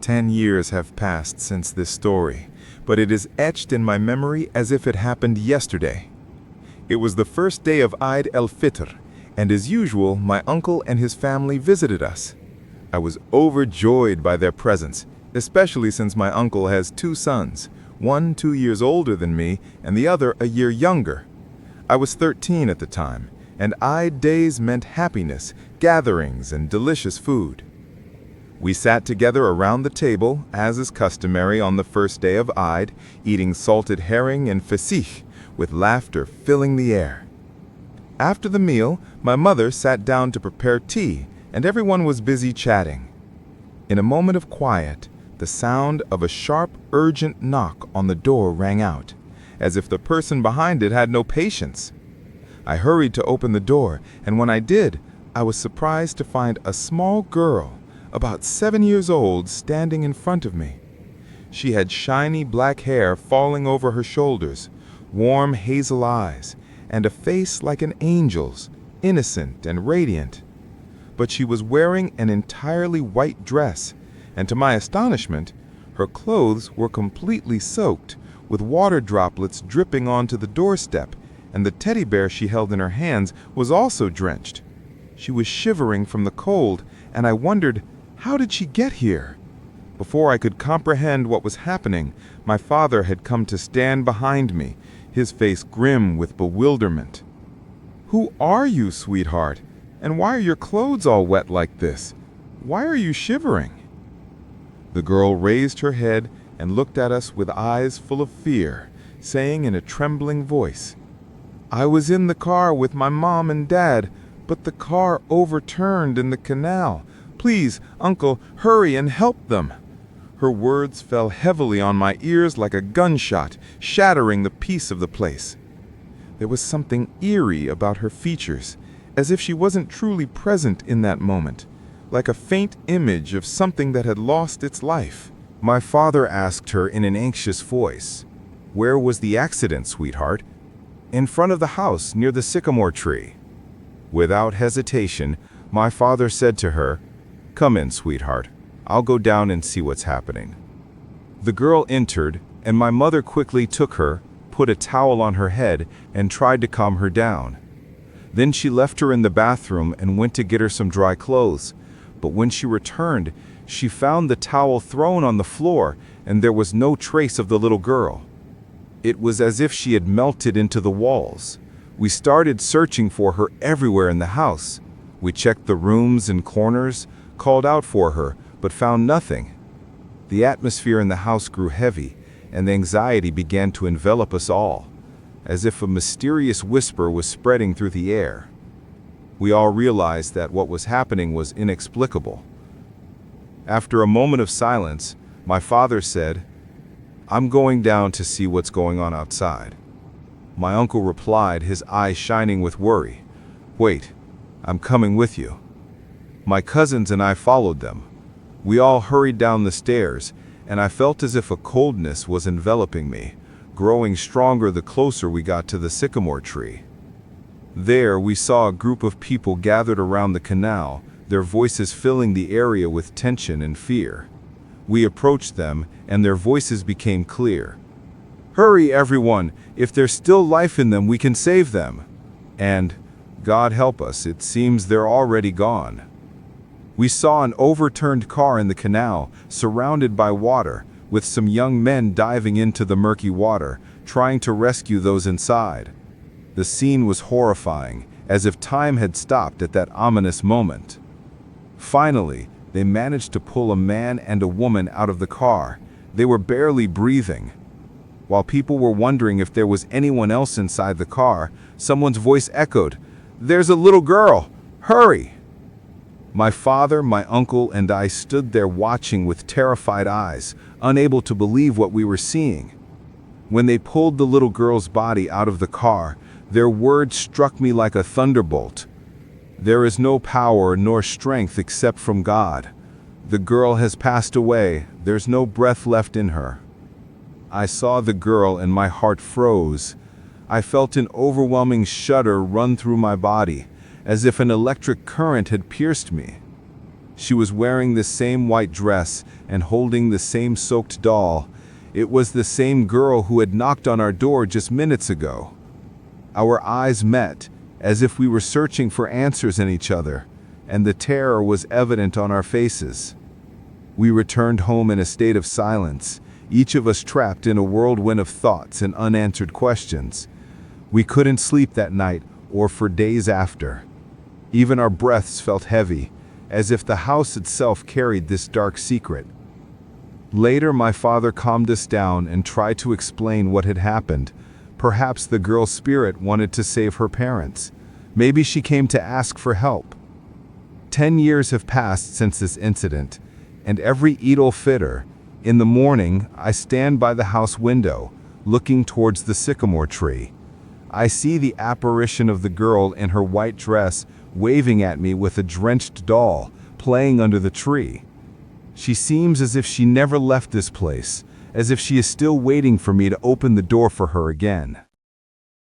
10 years have passed since this story, but it is etched in my memory as if it happened yesterday. It was the first day of Eid al-Fitr, and as usual, my uncle and his family visited us. I was overjoyed by their presence, especially since my uncle has two sons, one 2 years older than me and the other a year younger. I was 13 at the time, and Eid days meant happiness, gatherings, and delicious food. We sat together around the table, as is customary on the first day of Eid, eating salted herring and fasih, with laughter filling the air. After the meal, my mother sat down to prepare tea, and everyone was busy chatting. In a moment of quiet, the sound of a sharp, urgent knock on the door rang out, as if the person behind it had no patience. I hurried to open the door, and when I did, I was surprised to find a small girl, about 7 years old, standing in front of me. She had shiny black hair falling over her shoulders, warm hazel eyes, and a face like an angel's, innocent and radiant. But she was wearing an entirely white dress, and to my astonishment, her clothes were completely soaked, with water droplets dripping onto the doorstep, and the teddy bear she held in her hands was also drenched. She was shivering from the cold, and I wondered, how did she get here? Before I could comprehend what was happening, my father had come to stand behind me, his face grim with bewilderment. "Who are you, sweetheart? And why are your clothes all wet like this? Why are you shivering?" The girl raised her head and looked at us with eyes full of fear, saying in a trembling voice, "I was in the car with my mom and dad, but the car overturned in the canal. Please, Uncle, hurry and help them." Her words fell heavily on my ears like a gunshot, shattering the peace of the place. There was something eerie about her features, as if she wasn't truly present in that moment, like a faint image of something that had lost its life. My father asked her in an anxious voice, "Where was the accident, sweetheart?" "In front of the house, near the sycamore tree." Without hesitation, my father said to her, "Come in, sweetheart. I'll go down and see what's happening." The girl entered, and my mother quickly took her, put a towel on her head, and tried to calm her down. Then she left her in the bathroom and went to get her some dry clothes. But when she returned, she found the towel thrown on the floor, and there was no trace of the little girl. It was as if she had melted into the walls. We started searching for her everywhere in the house. We checked the rooms and corners, called out for her, but found nothing. The atmosphere in the house grew heavy, and the anxiety began to envelop us all, as if a mysterious whisper was spreading through the air. We all realized that what was happening was inexplicable. After a moment of silence, my father said, "I'm going down to see what's going on outside." My uncle replied, his eyes shining with worry, "Wait, I'm coming with you." My cousins and I followed them. We all hurried down the stairs, and I felt as if a coldness was enveloping me, growing stronger the closer we got to the sycamore tree. There we saw a group of people gathered around the canal, their voices filling the area with tension and fear. We approached them, and their voices became clear. "Hurry, everyone! If there's still life in them, we can save them." And, God help us, it seems they're already gone. We saw an overturned car in the canal, surrounded by water, with some young men diving into the murky water, trying to rescue those inside. The scene was horrifying, as if time had stopped at that ominous moment. Finally, they managed to pull a man and a woman out of the car. They were barely breathing. While people were wondering if there was anyone else inside the car, someone's voice echoed, "There's a little girl! Hurry!" My father, my uncle, and I stood there watching with terrified eyes, unable to believe what we were seeing. When they pulled the little girl's body out of the car, their words struck me like a thunderbolt. "There is no power nor strength except from God. The girl has passed away. There's no breath left in her." I saw the girl and my heart froze. I felt an overwhelming shudder run through my body, as if an electric current had pierced me. She was wearing the same white dress and holding the same soaked doll. It was the same girl who had knocked on our door just minutes ago. Our eyes met, as if we were searching for answers in each other, and the terror was evident on our faces. We returned home in a state of silence, each of us trapped in a whirlwind of thoughts and unanswered questions. We couldn't sleep that night or for days after. Even our breaths felt heavy, as if the house itself carried this dark secret. Later, my father calmed us down and tried to explain what had happened. Perhaps the girl's spirit wanted to save her parents. Maybe she came to ask for help. 10 years have passed since this incident, and every Eid al-Fitr, in the morning, I stand by the house window, looking towards the sycamore tree. I see the apparition of the girl in her white dress waving at me with a drenched doll playing under the tree. She seems as if she never left this place, as if she is still waiting for me to open the door for her again.